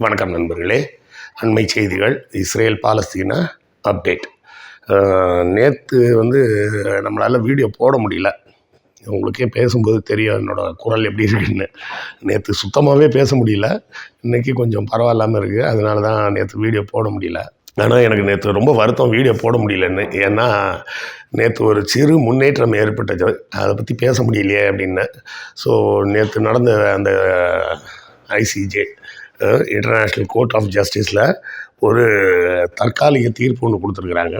வணக்கம் நண்பர்களே. அண்மை செய்திகள், இஸ்ரேல் பாலஸ்தீனா அப்டேட். நேற்று நம்மளால் வீடியோ போட முடியல. உங்களுக்கே பேசும்போது தெரியும் என்னோடய குரல் எப்படி இருக்குன்னு. நேற்று சுத்தமாகவே பேச முடியல. இன்றைக்கி கொஞ்சம் பரவாயில்லாமல் இருக்குது. அதனால தான் நேற்று வீடியோ போட முடியல. ஆனால் எனக்கு நேற்று ரொம்ப வருத்தம் வீடியோ போட முடியலன்னு. ஏன்னா நேற்று ஒரு சிறு முன்னேற்றம் ஏற்பட்டது, அதை பற்றி பேச முடியலையே அப்படின்னு. ஸோ நேற்று நடந்த அந்த ஐசிஜே இன்டர்நேஷ்னல் கோர்ட் ஆஃப் ஜஸ்டிஸில் ஒரு தற்காலிக தீர்ப்பு ஒன்று கொடுத்துருக்குறாங்க.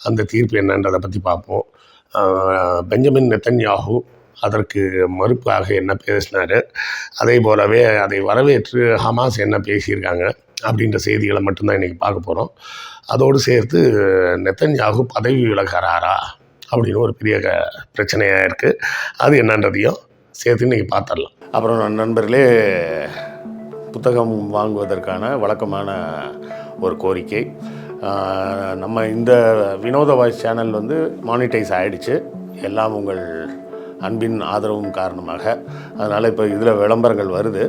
அந்த தீர்ப்பு என்னன்றதை பற்றி பார்ப்போம். பெஞ்சமின் நெத்தன்யாஹூ அதற்கு மறுப்பாக என்ன பேசினார், அதே போலவே அதை வரவேற்று ஹமாஸ் என்ன பேசியிருக்காங்க அப்படின்ற செய்திகளை மட்டும்தான் இன்றைக்கி பார்க்க போகிறோம். அதோடு சேர்த்து நெத்தன்யாஹூ பதவி விலகிறாரா அப்படின்னு ஒரு பெரிய பிரச்சனையாக இருக்குது. அது என்னன்றதையும் சேர்த்து இன்றைக்கி பார்த்துடலாம். அப்புறம் நண்பர்களே, புத்தகம் வாங்குவதற்கான வழக்கமான ஒரு கோரிக்கை. நம்ம இந்த வினோத வாய்ஸ் சேனல் மானிட்டைஸ் ஆகிடுச்சு, எல்லாம் உங்கள் அன்பின் ஆதரவும் காரணமாக. அதனால் இப்போ இதில் விளம்பரங்கள் வருது.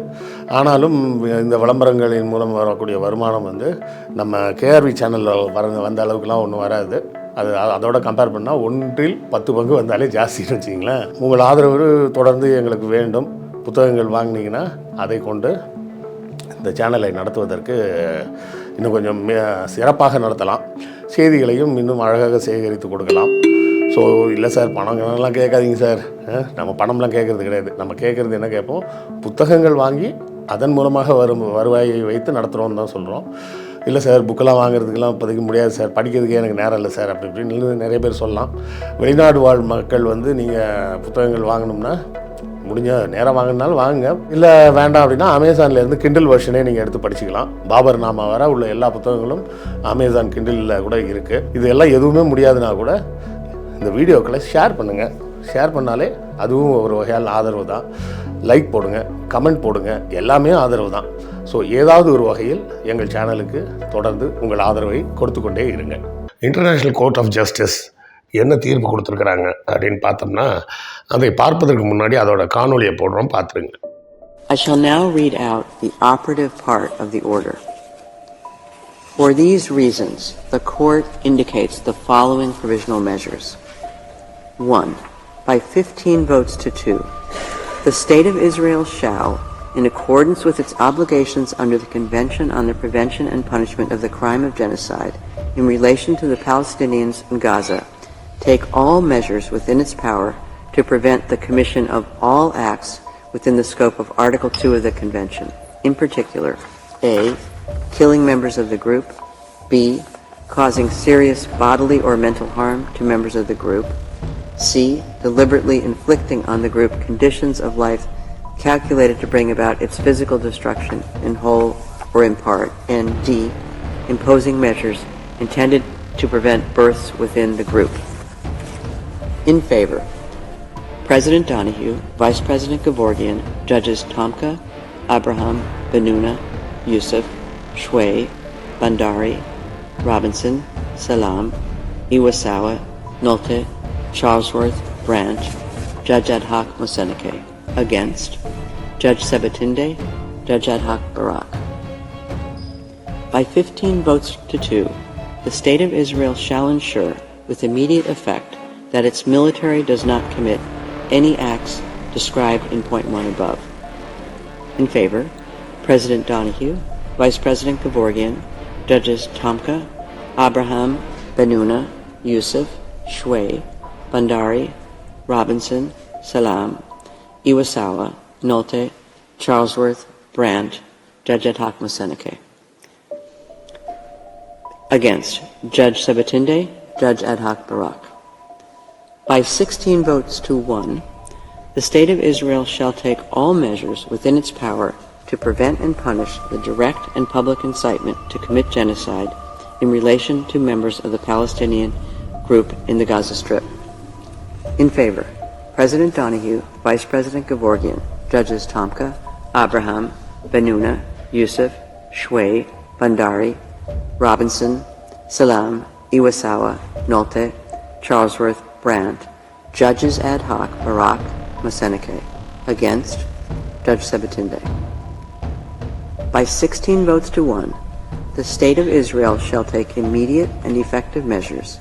ஆனாலும் இந்த விளம்பரங்களின் மூலம் வரக்கூடிய வருமானம் நம்ம கேஆர்வி சேனலில் வந்த அளவுக்குலாம் ஒன்றும் வராது. அதோட கம்பேர் பண்ணால் 1/10 பங்கு வந்தாலே ஜாஸ்தின்னு வச்சிங்களேன். உங்கள் ஆதரவு தொடர்ந்து எங்களுக்கு வேண்டும். புத்தகங்கள் வாங்கினீங்கன்னா அதை கொண்டு இந்த சேனலை நடத்துவதற்கு இன்னும் கொஞ்சம் சிறப்பாக நடத்தலாம். செய்திகளையும் இன்னும் அழகாக சேகரித்து கொடுக்கலாம். ஸோ இல்லை சார், பணங்கள்லாம் கேட்காதீங்க சார். நம்ம பணம்லாம் கேட்குறது கிடையாது. நம்ம கேட்குறது என்ன கேட்போம், புத்தகங்கள் வாங்கி அதன் மூலமாக வருவாயை வைத்து நடத்துகிறோன்னு தான் சொல்கிறோம். இல்லை சார், புக்கெல்லாம் வாங்குறதுக்கெல்லாம் இப்போதைக்கு முடியாது சார், படிக்கிறதுக்கே எனக்கு நேரம் இல்லை சார் அப்படி இப்படின்னு நிறைய பேர் சொல்லலாம். வெளிநாடு வாழ் மக்கள் நீங்கள் புத்தகங்கள் வாங்கணும்னா முடிஞ்ச நேரம் வாங்கினாலும் வாங்குங்க. இல்லை வேண்டாம் அப்படின்னா அமேசான்லேருந்து கிண்டில் வெர்ஷனே நீங்கள் எடுத்து படிச்சுக்கலாம். பாபர் நாமா வர உள்ள எல்லா புத்தகங்களும் அமேசான் கிண்டிலில் கூட இருக்குது. இது எல்லாம் எதுவுமே முடியாதுன்னா கூட இந்த வீடியோக்களை ஷேர் பண்ணுங்கள். ஷேர் பண்ணாலே அதுவும் ஒரு வகையால் ஆதரவு தான். லைக் போடுங்க, கமெண்ட் போடுங்க, எல்லாமே ஆதரவு தான். ஸோ ஏதாவது ஒரு வகையில் எங்கள் சேனலுக்கு தொடர்ந்து உங்கள் ஆதரவை கொடுத்து கொண்டே இருங்க. இன்டர்நேஷ்னல் கோர்ட் ஆஃப் ஜஸ்டிஸ் என்ன தீர்ப்பு கொடுத்துருக்குறாங்க அப்படின்னு பார்த்தோம்னா, அதை பார்ப்பதற்கு முன்னாடி அதோட காணொலியை போடுறோம், பார்த்துருங்க. I shall now read out the operative part of the order. For these reasons, the court indicates the following provisional measures. 1. By 15 votes to 2, the State of Israel shall, in accordance with its obligations under the Convention on the Prevention and Punishment of the Crime of Genocide in relation to the Palestinians in Gaza, take all measures within its power to prevent the commission of all acts within the scope of Article 2 of the Convention. In particular, A. Killing members of the group. B. Causing serious bodily or mental harm to members of the group. C. Deliberately inflicting on the group conditions of life calculated to bring about its physical destruction in whole or in part. And D. Imposing measures intended to prevent births within the group. In favor, President Donahue, Vice President Gevorgian, Judges Tomka, Abraham, Benuna, Youssef, Shway, Bandari, Robinson, Salam, Iwasawa, Nolte, Charlesworth, Branch, Judge Ad hoc Moseneke. Against, Judge Sebatinde, Judge Ad hoc Barak. By 15 votes to 2, the State of Israel shall ensure, with immediate effect, that its military does not commit any acts described in point 1 above. In favor, President Donahue, Vice President Gevorgian, Judges Tomka, Abraham, Benuna, Youssef, Shway, Bandari, Robinson, Salam, Iwasawa, Nolte, Charlesworth, Brandt, Judge Ad hoc Moseneke. Against, Judge Sebatinde, Judge Ad hoc Barak. By 16 votes to 1, the State of Israel shall take all measures within its power to prevent and punish the direct and public incitement to commit genocide in relation to members of the Palestinian group in the Gaza Strip. In favor, President Donahue, Vice President Gevorgian, Judges Tomka, Abraham, Benuna, Youssef, Shway, Bandari, Robinson, Salam, Iwasawa, Nolte, Charlesworth, Brandt, Judges Ad hoc Barak, Moseneke. Against, Judge Sebatinde. By 16 votes to 1, the State of Israel shall take immediate and effective measures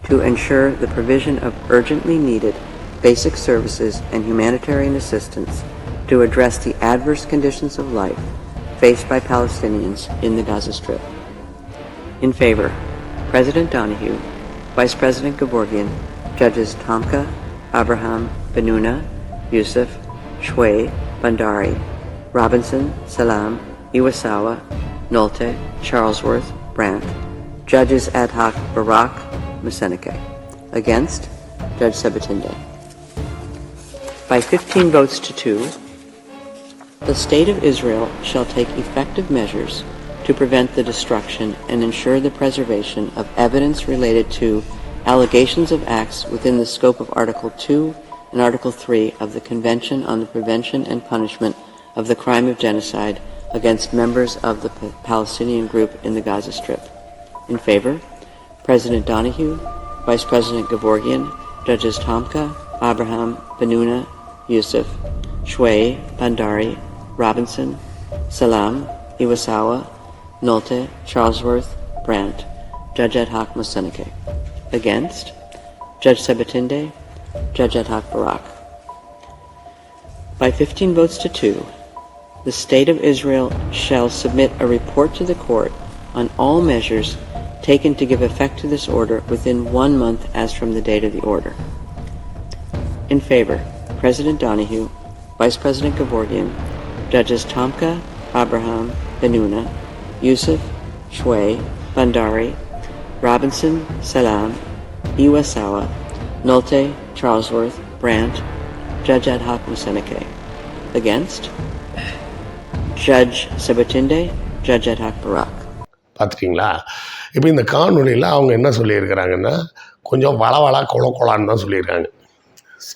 to ensure the provision of urgently needed basic services and humanitarian assistance to address the adverse conditions of life faced by Palestinians in the Gaza Strip. In favor, President Donahue, Vice President Gevorgian, Judges Tomka, Abraham, Benuna, Youssef, Shway, Bandari, Robinson, Salam, Iwasawa, Nolte, Charlesworth, Brandt. Judges ad hoc Barak, Museneke. Against, Judge Sebutinde. By 15 votes to 2, the State of Israel shall take effective measures to prevent the destruction and ensure the preservation of evidence related to allegations of acts within the scope of Article 2 and Article 3 of the Convention on the Prevention and Punishment of the Crime of Genocide against members of the Palestinian group in the Gaza Strip. In favor, President Donahue, Vice President Gevorgian, Judges Tomka, Abraham, Benuna, Youssef, Shway, Bandari, Robinson, Salam, Iwasawa, Nolte, Charlesworth, Brandt. Judge ad hoc Museneke. Against, Judge Sebutinde, Judge ad hoc Barak. By 15 votes to 2, the State of Israel shall submit a report to the court on all measures taken to give effect to this order within 1 month as from the date of the order. In favor, President Donahue, Vice President Gevorgian, Judges Tomka, Abraham, Benuna, Youssef, Shway, Bandari, Robinson, Salam, Iwasawa, Nolte, Charlesworth, Brandt. Judge ad hoc Museneke. Against, Judge Sebutinde, Judge ad hoc Barak. பார்த்துட்டிங்களா? இப்போ இந்த காணொலியில் அவங்க என்ன சொல்லியிருக்கிறாங்கன்னா, கொஞ்சம் வளவளா கொலான்னு தான் சொல்லியிருக்காங்க.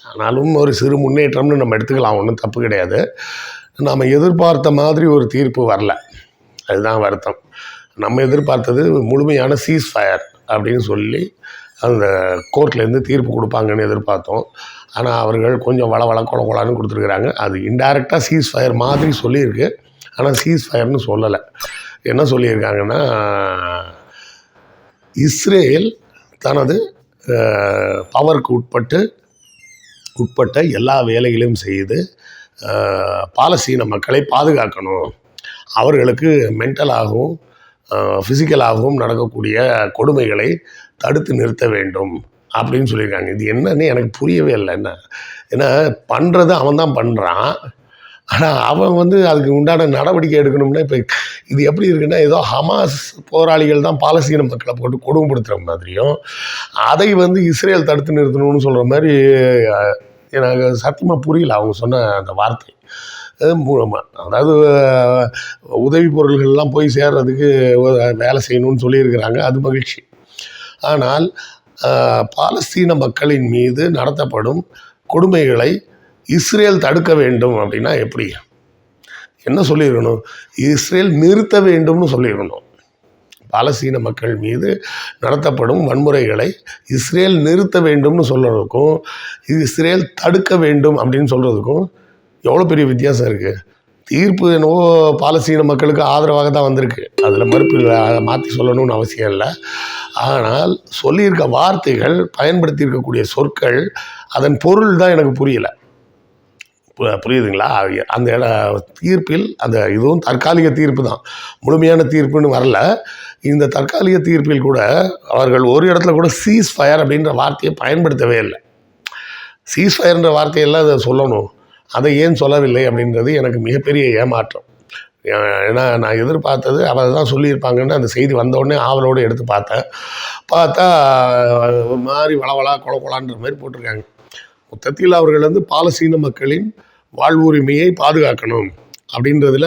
ஆனாலும் ஒரு சிறு முன்னேற்றம்னு நம்ம எடுத்துக்கலாம், ஒன்றும் தப்பு கிடையாது. நாம் எதிர்பார்த்த மாதிரி ஒரு தீர்ப்பு வரல, அதுதான் வருத்தம். நம்ம எதிர்பார்த்தது முழுமையான சீஸ் ஃபயர் அப்படின்னு சொல்லி அந்த கோர்ட்லேருந்து தீர்ப்பு கொடுப்பாங்கன்னு எதிர்பார்த்தோம். ஆனால் அவர்கள் கொஞ்சம் வளவளா கொலான்னு கொடுத்துருக்குறாங்க. அது இன்டைரக்டாக சீஸ் ஃபயர் மாதிரி சொல்லியிருக்கு, ஆனால் சீஸ் ஃபயர்னு சொல்லலை. என்ன சொல்லியிருக்காங்கன்னா, இஸ்ரேல் தனது பவருக்கு உட்பட்ட எல்லா வேலைகளையும் செய்து பாலஸ்தீன மக்களை பாதுகாக்கணும், அவர்களுக்கு மென்டலாகவும் ஃபிசிக்கலாகவும் நடக்கக்கூடிய கொடுமைகளை தடுத்து நிறுத்த வேண்டும் அப்படின்னு சொல்லியிருக்காங்க. இது என்னன்னு எனக்கு புரியவே இல்லை. ஏன்னா பண்ணுறது அவன் தான் பண்ணுறான், ஆனால் அவன் அதுக்கு உண்டான நடவடிக்கை எடுக்கணும்னா இப்போ இது எப்படி இருக்குன்னா, ஏதோ ஹமாஸ் போராளிகள் தான் பாலஸ்தீன மக்களை போட்டு கொடுமைப்படுத்துகிற மாதிரியும், அதை இஸ்ரேல் தடுத்து நிறுத்தணும்னு சொல்கிற மாதிரி எனக்கு சத்தியமாக புரியல அவங்க சொன்ன அந்த வார்த்தை. அதாவது உதவி பொருள்கள்லாம் போய் சேர்றதுக்கு வேலை செய்யணும்னு சொல்லியிருக்கிறாங்க, அது மகிழ்ச்சி. ஆனால் பாலஸ்தீன மக்களின் மீது நடத்தப்படும் கொடுமைகளை இஸ்ரேல் தடுக்க வேண்டும் அப்படின்னா எப்படி? என்ன சொல்லியிருக்கணும்? இஸ்ரேல் நிறுத்த வேண்டும்னு சொல்லியிருக்கணும். பாலஸ்தீன மக்கள் மீது நடத்தப்படும் வன்முறைகளை இஸ்ரேல் நிறுத்த வேண்டும்னு சொல்கிறதுக்கும் இஸ்ரேல் தடுக்க வேண்டும் அப்படின்னு சொல்கிறதுக்கும் எவ்வளோ பெரிய வித்தியாசம் இருக்குது. தீர்ப்பு என்னவோ பாலஸ்தீன மக்களுக்கு ஆதரவாக தான் வந்திருக்கு, அதில் மறுப்பு இல்லை, அதை மாற்றி சொல்லணும்னு அவசியம் இல்லை. ஆனால் சொல்லியிருக்க வார்த்தைகள், பயன்படுத்தியிருக்கக்கூடிய சொற்கள், அதன் பொருள் தான் எனக்கு புரியலை. புரியுதுங்களா? அந்த தீர்ப்பில் இதுவும் தற்காலிக தீர்ப்பு தான், முழுமையான தீர்ப்புன்னு வரல. இந்த தற்காலிக தீர்ப்பில் கூட அவர்கள் ஒரு இடத்துல கூட சீஸ் ஃபயர் அப்படின்ற வார்த்தையை பயன்படுத்தவே இல்லை. சீஸ் ஃபயர்ன்ற வார்த்தையெல்லாம் அதை சொல்லணும், அதை ஏன் சொல்லவில்லை அப்படின்றது எனக்கு மிகப்பெரிய ஏமாற்றம். ஏன்னா நான் எதிர்பார்த்தது அவர் தான் சொல்லியிருப்பாங்கன்னு அந்த செய்தி வந்தோடனே ஆவலோடு எடுத்து பார்த்தா ஒரு மாதிரி வளவளா கொலான்ற மாதிரி போட்டிருக்காங்க. மொத்தத்தில் அவர்கள் பாலஸ்தீன மக்களின் வாழ்வுரிமையை பாதுகாக்கணும் அப்படின்றதுல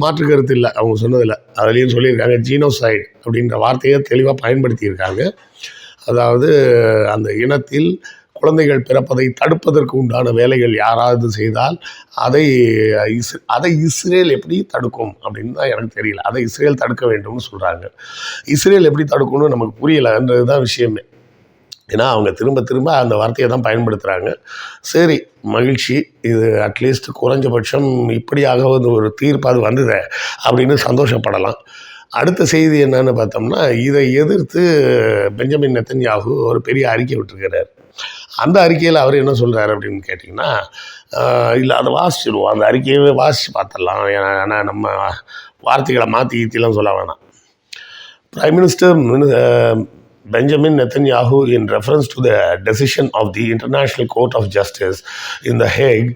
மாற்று கருத்து இல்லை அவங்க சொன்னதில். அதுலேயும் சொல்லியிருக்காங்க, ஜீனோசைட் அப்படின்ற வார்த்தையை தெளிவாக பயன்படுத்தியிருக்காங்க. அதாவது அந்த இனத்தில் குழந்தைகள் பிறப்பதை தடுப்பதற்கு உண்டான வேலைகள் யாராவது செய்தால் அதை இஸ்ரேல் எப்படி தடுக்கும் அப்படின்னு தான் எனக்கு தெரியல. அதை இஸ்ரேல் தடுக்க வேண்டும்னு சொல்கிறாங்க. இஸ்ரேல் எப்படி தடுக்கணும்னு நமக்கு புரியலைன்றது தான் விஷயமே. ஏன்னா அவங்க திரும்ப திரும்ப அந்த வார்த்தையை தான் பயன்படுத்துகிறாங்க. சரி, மகிழ்ச்சி, இது அட்லீஸ்ட் குறைஞ்சபட்சம் இப்படியாக ஒரு தீர்ப்பு அது வந்ததே அப்படின்னு சந்தோஷப்படலாம். அடுத்த செய்தி என்னன்னு பார்த்தோம்னா, இதை எதிர்த்து பெஞ்சமின் நெத்தன்யாகு ஒரு பெரிய அறிக்கை விட்டுருக்கிறார். அந்த அறிக்கையில் அவர் என்ன சொல்கிறார் அப்படின்னு கேட்டிங்கன்னா, இல்லை அதை வாசிச்சிடுவோம், அந்த அறிக்கையவே வாசித்து பார்த்துடலாம், ஏன்னா நம்ம வார்த்தைகளை மாற்றி ஈத்திலாம் சொல்ல வேணாம். Prime Minister Benjamin Netanyahu, in reference to the decision of the International Court of Justice in The Hague,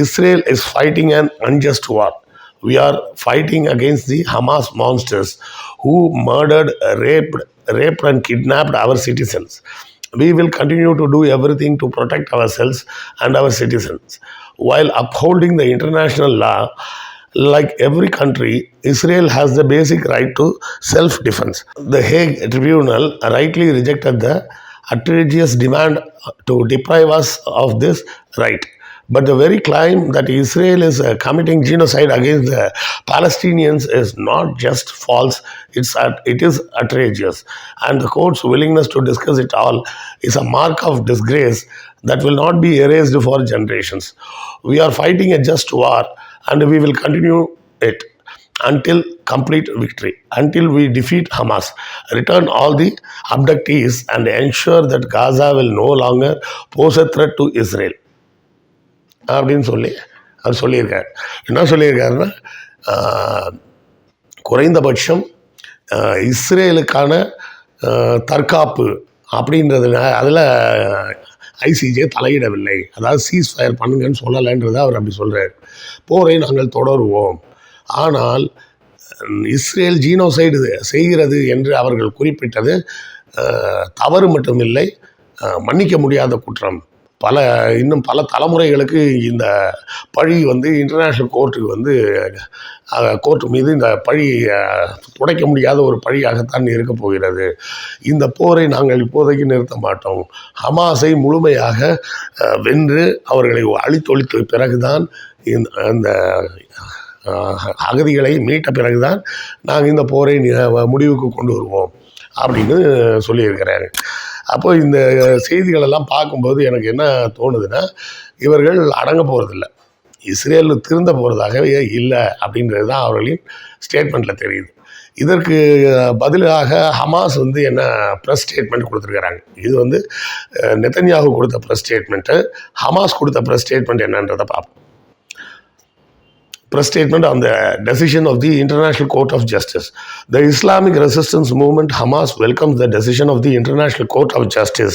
Israel is fighting an unjust war. We are fighting against the Hamas monsters who murdered, raped and kidnapped our citizens. We will continue to do everything to protect ourselves and our citizens while upholding the international law. Like every country, Israel has the basic right to self-defense. The Hague Tribunal rightly rejected the outrageous demand to deprive us of this right. But the very claim that Israel is committing genocide against the Palestinians is not just false, it is outrageous. And the court's willingness to discuss it all is a mark of disgrace that will not be erased for generations. We are fighting a just war, and we will continue it until complete victory, until we defeat Hamas, return all the abductees, and ensure that Gaza will no longer pose a threat to Israel. அப்படின்னு சொல்லி அவர் சொல்லியிருக்கார். என்ன சொல்லியிருக்காருன்னா, குறைந்தபட்சம் இஸ்ரேலுக்கான தற்காப்பு அப்படின்றதுல அதில் ICJ தலையிடவில்லை, அதாவது சீஸ் ஃபயர் பண்ணுங்கன்னு சொல்லலைன்றதை அவர் அப்படி சொல்கிறார். போரை நாங்கள் தொடருவோம், ஆனால் இஸ்ரேல் ஜீனோசைடு செய்கிறது என்று அவர்கள் குறிப்பிட்டது தவறு மட்டுமில்லை, மன்னிக்க முடியாத குற்றம். இன்னும் பல தலைமுறைகளுக்கு இந்த பழி இன்டர்நேஷ்னல் கோர்ட்டுக்கு கோர்ட்டு மீது இந்த பழி துடைக்க முடியாத ஒரு பழியாகத்தான் இருக்க போகிறது. இந்த போரை நாங்கள் இப்போதைக்கு நிறுத்த மாட்டோம். ஹமாஸை முழுமையாக வென்று அவர்களை அழித்தொழித்த பிறகுதான் இந்த அகதிகளை மீட்ட பிறகுதான் நாங்கள் இந்த போரை முடிவுக்கு கொண்டு வருவோம் அப்படின்னு சொல்லியிருக்கிறாரு. அப்போ இந்த செய்திகளெல்லாம் பார்க்கும்போது எனக்கு என்ன தோணுதுன்னா, இவர்கள் அடங்க போகிறதில்ல, இஸ்ரேல் திருந்த போகிறதாகவே இல்லை அப்படின்றது தான் அவர்களின் ஸ்டேட்மெண்ட்டில் தெரியுது. இதற்கு பதிலாக ஹமாஸ் என்ன ப்ரெஸ் ஸ்டேட்மெண்ட் கொடுத்துருக்குறாங்க. இது நெத்தன்யாகு கொடுத்த ப்ரெஸ் ஸ்டேட்மெண்ட்டு. ஹமாஸ் கொடுத்த ப்ரெஸ் ஸ்டேட்மெண்ட் என்னன்றதை பார்ப்போம். Press statement on the decision of the International Court of Justice. The Islamic Resistance Movement Hamas welcomes the decision of the International Court of Justice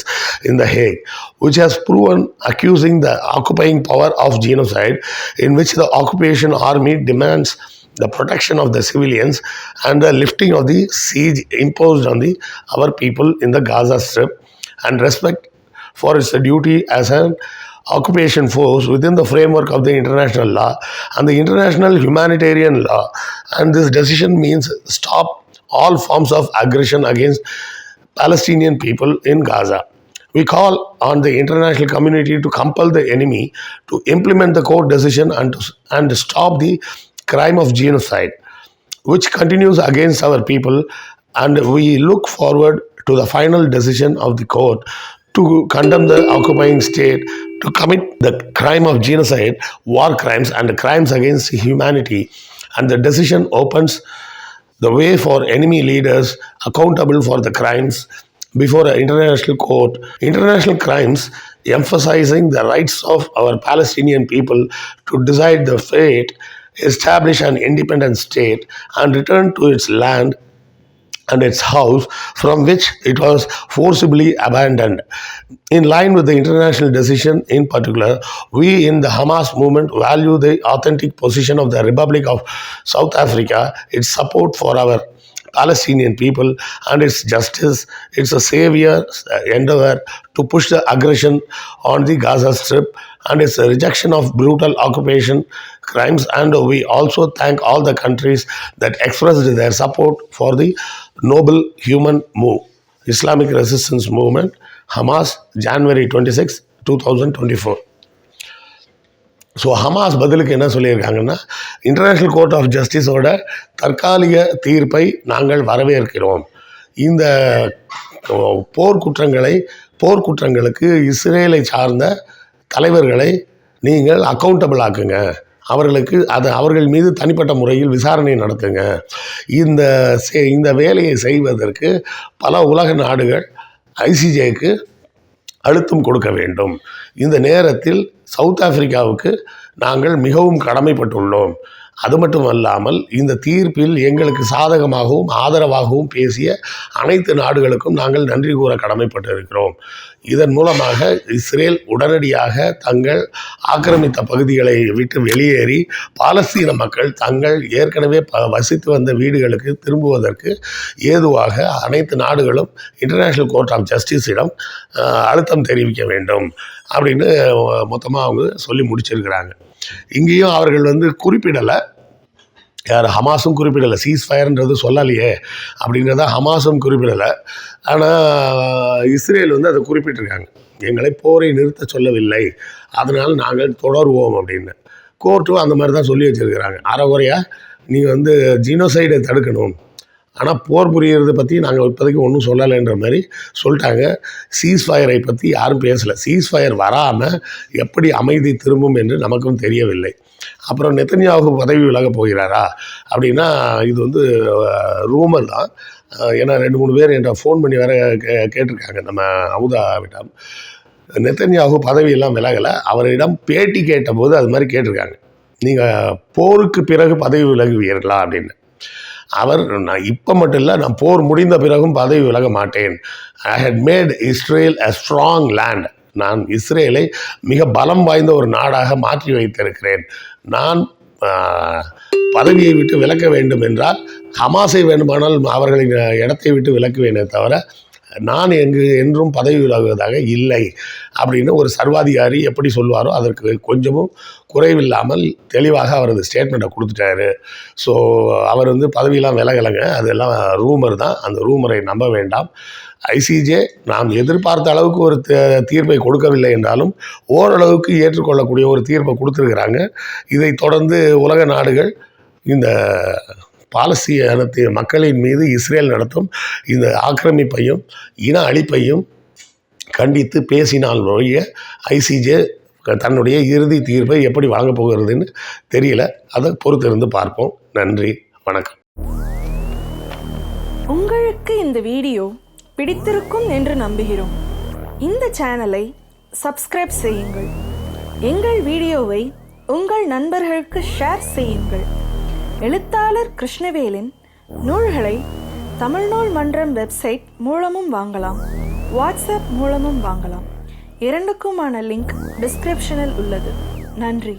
in The Hague, which has proven accusing the occupying power of genocide, in which the occupation army demands the protection of the civilians and the lifting of the siege imposed on our people in the Gaza Strip, and respect for its duty as an occupation force within the framework of the international law and the international humanitarian law. And this decision means stop all forms of aggression against Palestinian people in Gaza. We call on the international community to compel the enemy to implement the court decision and stop the crime of genocide, which continues against our people, and we look forward to the final decision of the court to condemn the occupying state to commit the crime of genocide, war crimes, and crimes against humanity. And the decision opens the way for enemy leaders accountable for the crimes before an international court. International crimes emphasizing the rights of our Palestinian people to decide the fate, establish an independent state, and return to its land and its house from which it was forcibly abandoned. In line with the international decision in particular, we in the Hamas movement value the authentic position of the Republic of South Africa, its support for our Palestinian people, and its justice. It's a savior endeavor to push the aggression on the Gaza Strip and its rejection of brutal occupation crimes. And we also thank all the countries that expressed their support for the noble human move. Islamic Resistance Movement, Hamas, January 26, 2024. So Hamas பதிலுக்கு என்ன சொல்லியிருக்காங்கன்னா, international court of ஜஸ்டிஸோட தற்காலிக தீர்ப்பை நாங்கள் வரவேற்கிறோம். இந்த போர் குற்றங்களை போர்க்குற்றங்களுக்கு இஸ்ரேலை சார்ந்த தலைவர்களை நீங்கள் அக்கௌண்டபிள் ஆக்குங்க, அவர்கள் மீது தனிப்பட்ட முறையில் விசாரணை நடத்துங்க. இந்த வேலையை செய்வதற்கு பல உலக நாடுகள் ஐசிஜேக்கு அழுத்தம் கொடுக்க வேண்டும். இந்த நேரத்தில் சவுத் ஆப்பிரிக்காவுக்கு நாங்கள் மிகவும் கடமைப்பட்டுள்ளோம். அது மட்டுமல்லாமல் இந்த தீர்ப்பில் எங்களுக்கு சாதகமாகவும் ஆதரவாகவும் பேசிய அனைத்து நாடுகளுக்கும் நாங்கள் நன்றி கூற கடமைப்பட்டிருக்கிறோம். இதன் மூலமாக இஸ்ரேல் உடனடியாக தங்கள் ஆக்கிரமித்த பகுதிகளை விட்டு வெளியேறி பாலஸ்தீன மக்கள் தங்கள் ஏற்கனவே வசித்து வந்த வீடுகளுக்கு திரும்புவதற்கு ஏதுவாக அனைத்து நாடுகளும் இன்டர்நேஷ்னல் கோர்ட் ஆஃப் ஜஸ்டிஸிடம் அழுத்தம் தெரிவிக்க வேண்டும் அப்படின்னு மொத்தமாக அவங்க சொல்லி முடிச்சிருக்கிறாங்க. இங்கேயும் அவர்கள் குறிப்பிடலை, யார் ஹமாஸும் குறிப்பிடலை, சீஸ்ஃபயர்ன்றது சொல்லலையே அப்படின்றத ஹமாஸும் குறிப்பிடலை. ஆனால் இஸ்ரேல் அதை குறிப்பிட்டிருக்காங்க, எங்களை போரை நிறுத்த சொல்லவில்லை, அதனால் நாங்கள் தொடருவோம் அப்படின்னு. கோர்ட்டும் அந்த மாதிரி தான் சொல்லி வச்சுருக்கிறாங்க. அறகுறையாக நீங்கள் ஜீனோசைடை தடுக்கணும், ஆனால் போர் புரியறதை பற்றி நாங்கள் இப்போதைக்கு ஒன்றும் சொல்லலைன்ற மாதிரி சொல்லிட்டாங்க. சீஸ்ஃபயரை பற்றி யாரும் பேசலை. சீஸ்ஃபயர் வராமல் எப்படி அமைதி திரும்பும் என்று நமக்கும் தெரியவில்லை. அப்புறம் நெத்தன்யாகு பதவி விலகப் போகிறாரா அப்படின்னா இது ரூமர் தான். ஏன்னா 2-3 பேர் என்கிட்ட ஃபோன் பண்ணி வேற கேட்டிருக்காங்க நம்ம அமுதாவிடம். நெத்தன்யாகு பதவியெல்லாம் விலகலை. அவரிடம் பேட்டி கேட்டபோது அது மாதிரி கேட்டிருக்காங்க, நீங்கள் போருக்கு பிறகு பதவி விலகுவீர்களா அப்படின்னு. அவர், நான் இப்போ மட்டும் இல்லை, நான் போர் முடிந்த பிறகும் பதவி விலக மாட்டேன். I had made Israel a strong land. நான் இஸ்ரேலை மிக பலம் வாய்ந்த ஒரு நாடாக மாற்றி வைத்திருக்கிறேன். நான் பதவியை விட்டு விலக்க வேண்டும் என்றால் ஹமாஸை வேண்டுமானால் அவர்களின் இடத்தை விட்டு விலக்குவேனே தவிர நான் என்றும் பதவி விலகுவதாக இல்லை அப்படின்னு ஒரு சர்வாதிகாரி எப்படி சொல்வாரோ அதற்கு கொஞ்சமும் குறைவில்லாமல் தெளிவாக அவரது ஸ்டேட்மெண்ட்டை கொடுத்துட்டாரு. ஸோ அவர் பதவியெல்லாம் விலகலைங்க, அதெல்லாம் ரூமர் தான். அந்த ரூமரை நம்ப வேண்டாம். ஐசிஜே நாம் எதிர்பார்த்த அளவுக்கு ஒரு தீர்ப்பை கொடுக்கவில்லை என்றாலும் ஓரளவுக்கு ஏற்றுக்கொள்ளக்கூடிய ஒரு தீர்ப்பை கொடுத்துருக்குறாங்க. இதை தொடர்ந்து உலக நாடுகள் இந்த பாலஸ்தீன மக்களின் மீது இஸ்ரேல் நடத்தும் இந்த ஆக்கிரமிப்பையும் இன அழிப்பையும் கண்டித்து பேசினால் ஒழிய ஐசிஜே தன்னுடைய இறுதி தீர்ப்பை எப்படி வழங்கப் போகிறதுன்னு தெரியல. அதை பொறுத்திருந்து பார்ப்போம். நன்றி, வணக்கம். உங்களுக்கு இந்த வீடியோ பிடித்திருக்கும் என்று நம்புகிறோம். இந்த சேனலை சப்ஸ்கிரைப் செய்யுங்கள். எங்கள் வீடியோவை உங்கள் நண்பர்களுக்கு ஷேர் செய்யுங்கள். எழுத்தாளர் கிருஷ்ணவேலின் நூல்களை தமிழ்நூல் மன்றம் வெப்சைட் மூலமும் வாங்கலாம், வாட்ஸ்அப் மூலமும் வாங்கலாம். இரண்டுக்குமான லிங்க் டிஸ்கிரிப்ஷனில் உள்ளது. நன்றி.